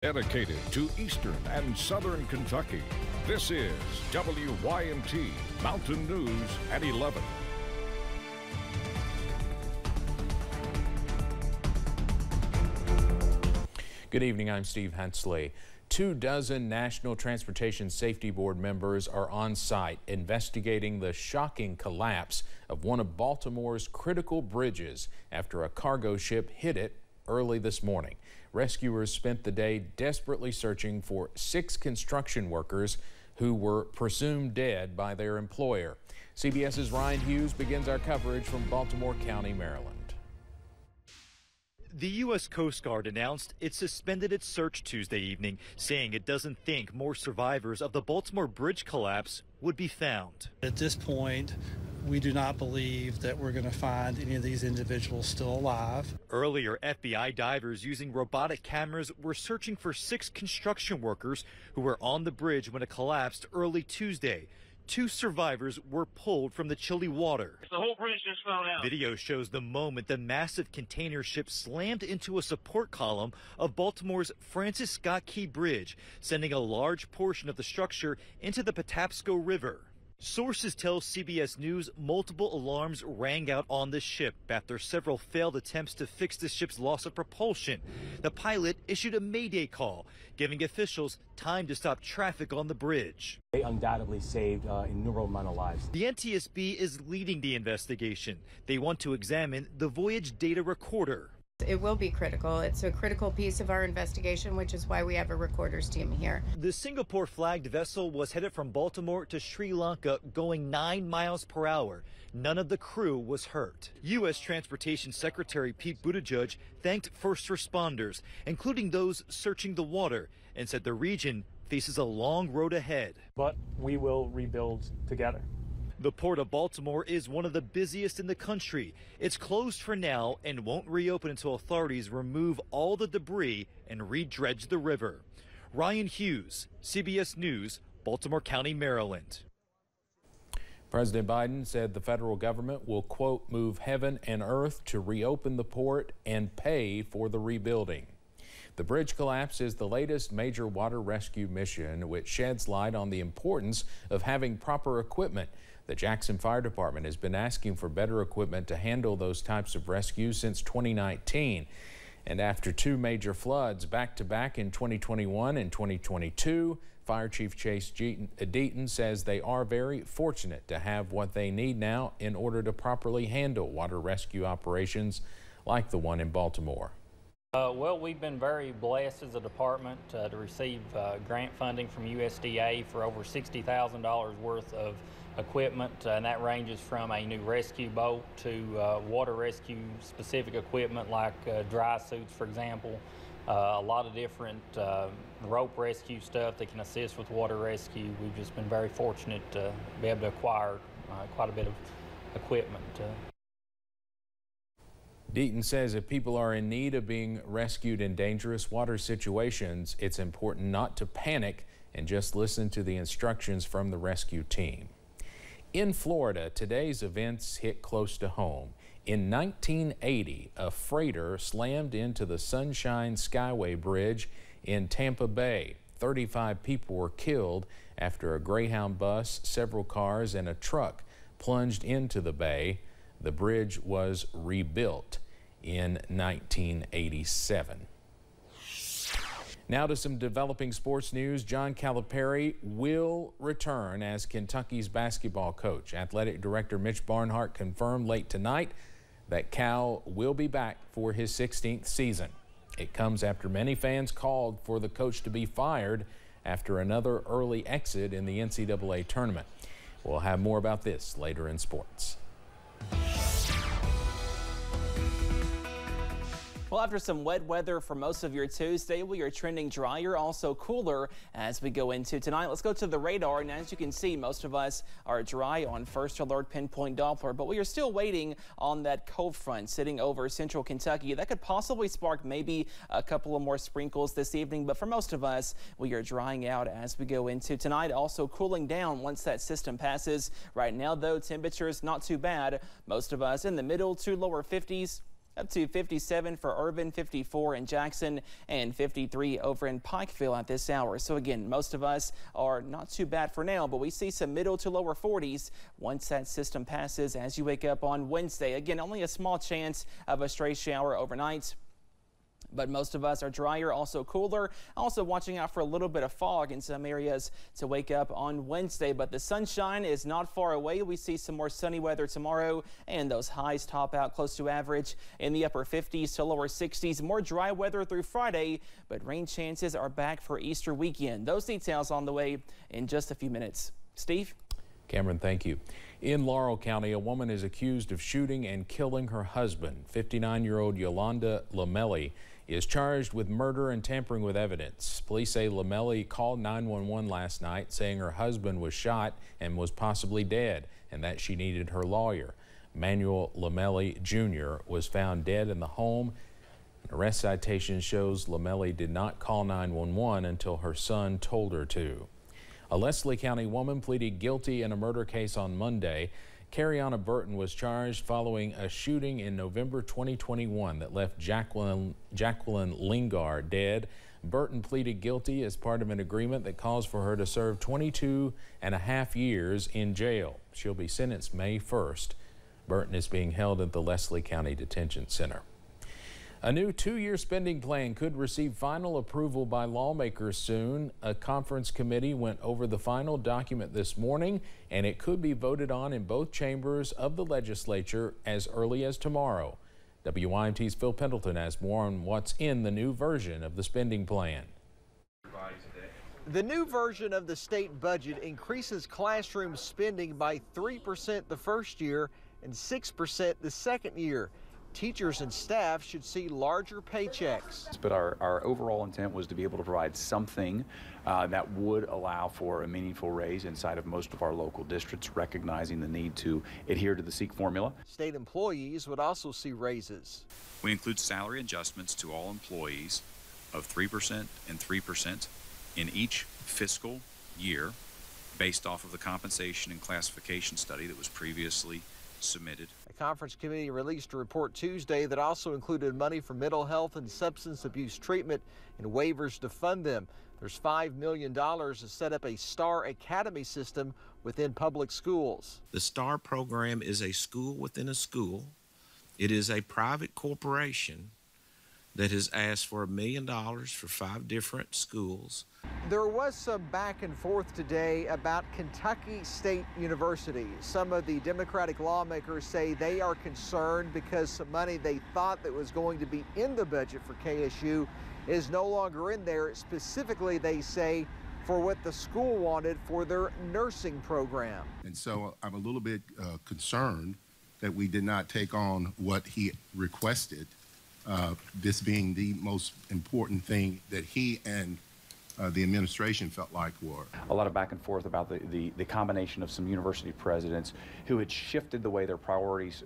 Dedicated to Eastern and Southern Kentucky, this is WYMT Mountain News at 11. Good evening, I'm Steve Hensley. 24 National Transportation Safety Board members are on site investigating the shocking collapse of one of Baltimore's critical bridges after a cargo ship hit it early this morning. Rescuers spent the day desperately searching for 6 construction workers who were presumed dead by their employer. CBS's Ryan Hughes begins our coverage from Baltimore County, Maryland. The U.S. Coast Guard announced it suspended its search Tuesday evening, saying it doesn't think more survivors of the Baltimore bridge collapse would be found. At this point, we do not believe that we're going to find any of these individuals still alive. Earlier, FBI divers using robotic cameras were searching for 6 construction workers who were on the bridge when it collapsed early Tuesday. 2 survivors were pulled from the chilly water. The whole bridge just fell down. Video shows the moment the massive container ship slammed into a support column of Baltimore's Francis Scott Key Bridge, sending a large portion of the structure into the Patapsco River. Sources tell CBS News multiple alarms rang out on the ship after several failed attempts to fix the ship's loss of propulsion. The pilot issued a mayday call, giving officials time to stop traffic on the bridge. They undoubtedly saved an innumerable amount of lives. The NTSB is leading the investigation. They want to examine the voyage data recorder. It will be critical. It's a critical piece of our investigation, which is why we have a recorders team here. The Singapore-flagged vessel was headed from Baltimore to Sri Lanka, going 9 miles per hour. None of the crew was hurt. U.S. Transportation Secretary Pete Buttigieg thanked first responders, including those searching the water, and said the region faces a long road ahead. But we will rebuild together. The Port of Baltimore is one of the busiest in the country. It's closed for now and won't reopen until authorities remove all the debris and re-dredge the river. Ryan Hughes, CBS News, Baltimore County, Maryland. President Biden said the federal government will, quote, move heaven and earth to reopen the port and pay for the rebuilding. The bridge collapse is the latest major water rescue mission, which sheds light on the importance of having proper equipment. The Jackson Fire Department has been asking for better equipment to handle those types of rescues since 2019. And after 2 major floods back-to-back in 2021 and 2022, Fire Chief Chase Deaton says they are very fortunate to have what they need now in order to properly handle water rescue operations like the one in Baltimore. Well, we've been very blessed as a department to receive grant funding from USDA for over $60,000 worth of equipment, and that ranges from a new rescue boat to water rescue specific equipment like dry suits, for example. A lot of different rope rescue stuff that can assist with water rescue. We've just been very fortunate to be able to acquire quite a bit of equipment. Deaton says if people are in need of being rescued in dangerous water situations, it's important not to panic and just listen to the instructions from the rescue team. In Florida, today's events hit close to home. In 1980, a freighter slammed into the Sunshine Skyway Bridge in Tampa Bay. 35 people were killed after a Greyhound bus, several cars, and a truck plunged into the bay. The bridge was rebuilt in 1987. Now to some developing sports news. John Calipari will return as Kentucky's basketball coach. Athletic Director Mitch Barnhart confirmed late tonight that Cal will be back for his 16th season. It comes after many fans called for the coach to be fired after another early exit in the NCAA tournament. We'll have more about this later in sports. Well, after some wet weather for most of your Tuesday, we are trending drier, also cooler as we go into tonight. Let's go to the radar, and as you can see, most of us are dry on first alert pinpoint Doppler, but we are still waiting on that cold front sitting over central Kentucky. That could possibly spark maybe a couple of more sprinkles this evening, but for most of us, we are drying out as we go into tonight. Also cooling down once that system passes. Right now, though, temperatures not too bad. Most of us in the middle to lower 50s. up to 57 for Irvin, 54 in Jackson, and 53 over in Pikeville at this hour. So again, most of us are not too bad for now, but we see some middle to lower 40s once that system passes as you wake up on Wednesday. Again, only a small chance of a stray shower overnight, but most of us are drier, also cooler. Also watching out for a little bit of fog in some areas to wake up on Wednesday, but the sunshine is not far away. We see some more sunny weather tomorrow, and those highs top out close to average in the upper 50s to lower 60s. More dry weather through Friday, but rain chances are back for Easter weekend. Those details on the way in just a few minutes. Steve? Cameron, thank you. In Laurel County, a woman is accused of shooting and killing her husband. 59-year-old Yolanda Lamelli is charged with murder and tampering with evidence. Police say Lamelli called 911 last night saying her husband was shot and was possibly dead and that she needed her lawyer. Manuel Lamelli Jr. was found dead in the home. An arrest citation shows Lamelli did not call 911 until her son told her to. A Leslie County woman pleaded guilty in a murder case on Monday. Carriana Burton was charged following a shooting in November 2021 that left Jacqueline Lingard dead. Burton pleaded guilty as part of an agreement that calls for her to serve 22.5 years in jail. She'll be sentenced May 1st. Burton is being held at the Leslie County Detention Center. A new 2-year spending plan could receive final approval by lawmakers soon. A conference committee went over the final document this morning, and it could be voted on in both chambers of the legislature as early as tomorrow. WYMT's Phil Pendleton has more on what's in the new version of the spending plan. The new version of the state budget increases classroom spending by 3% the first year and 6% the second year. Teachers and staff should see larger paychecks. But our overall intent was to be able to provide something that would allow for a meaningful raise inside of most of our local districts, recognizing the need to adhere to the SEEK formula. State employees would also see raises. We include salary adjustments to all employees of 3% and 3% in each fiscal year based off of the compensation and classification study that was previously submitted. A conference committee released a report Tuesday that also included money for mental health and substance abuse treatment and waivers to fund them. There's $5 million to set up a STAR Academy system within public schools. The STAR program is a school within a school. It is a private corporation that has asked for $1 million for 5 different schools. There was some back and forth today about Kentucky State University. Some of the Democratic lawmakers say they are concerned because some money they thought that was going to be in the budget for KSU is no longer in there. Specifically, they say, for what the school wanted for their nursing program. And so I'm a little bit concerned that we did not take on what he requested, this being the most important thing that he and the administration felt like were. A lot of back and forth about the combination of some university presidents who had shifted the way their priorities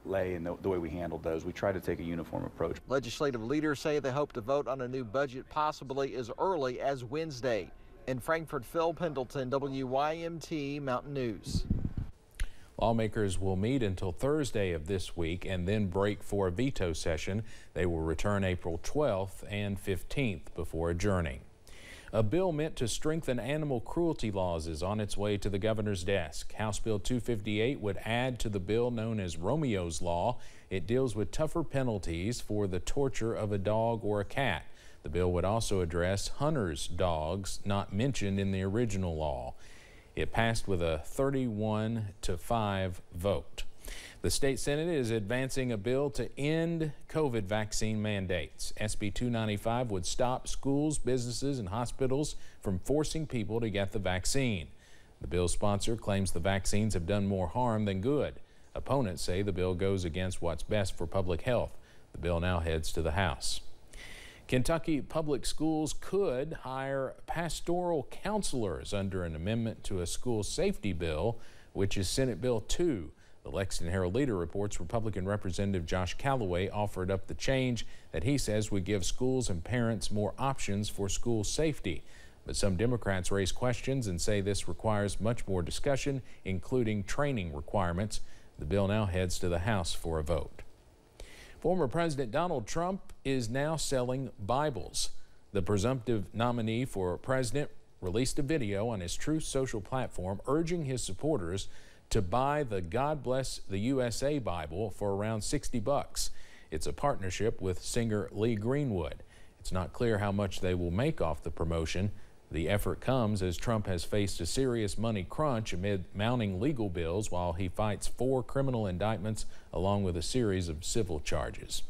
lay and the way we handled those. We tried to take a uniform approach. Legislative leaders say they hope to vote on a new budget possibly as early as Wednesday. In Frankfort, Phil Pendleton, WYMT Mountain News. Lawmakers will meet until Thursday of this week and then break for a veto session. They will return April 12th and 15th before adjourning. A bill meant to strengthen animal cruelty laws is on its way to the governor's desk. House Bill 258 would add to the bill known as Romeo's Law. It deals with tougher penalties for the torture of a dog or a cat. The bill would also address hunters' dogs not mentioned in the original law. It passed with a 31-5 vote. The state Senate is advancing a bill to end COVID vaccine mandates. SB 295 would stop schools, businesses, and hospitals from forcing people to get the vaccine. The bill's sponsor claims the vaccines have done more harm than good. Opponents say the bill goes against what's best for public health. The bill now heads to the House. Kentucky public schools could hire pastoral counselors under an amendment to a school safety bill, which is Senate Bill 2. The Lexington Herald-Leader reports Republican Representative Josh Calloway offered up the change that he says would give schools and parents more options for school safety. But some Democrats raise questions and say this requires much more discussion, including training requirements. The bill now heads to the House for a vote. Former President Donald Trump is now selling Bibles. The presumptive nominee for president released a video on his Truth Social platform urging his supporters to buy the God Bless the USA Bible for around $60. It's a partnership with singer Lee Greenwood. It's not clear how much they will make off the promotion. The effort comes as Trump has faced a serious money crunch amid mounting legal bills while he fights 4 criminal indictments along with a series of civil charges.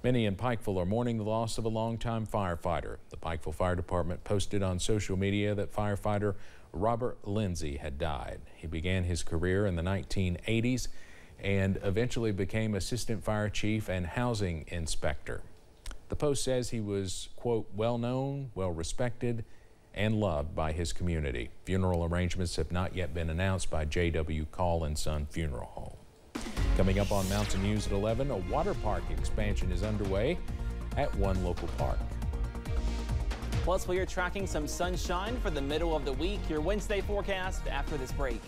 Many in Pikeville are mourning the loss of a longtime firefighter. The Pikeville Fire Department posted on social media that firefighter Robert Lindsay had died. He began his career in the 1980s and eventually became assistant fire chief and housing inspector. The post says he was, quote, well-known, well-respected, and loved by his community. Funeral arrangements have not yet been announced by J.W. Call & Son Funeral Home. Coming up on Mountain News at 11, a water park expansion is underway at one local park. Plus, we are tracking some sunshine for the middle of the week. Your Wednesday forecast after this break.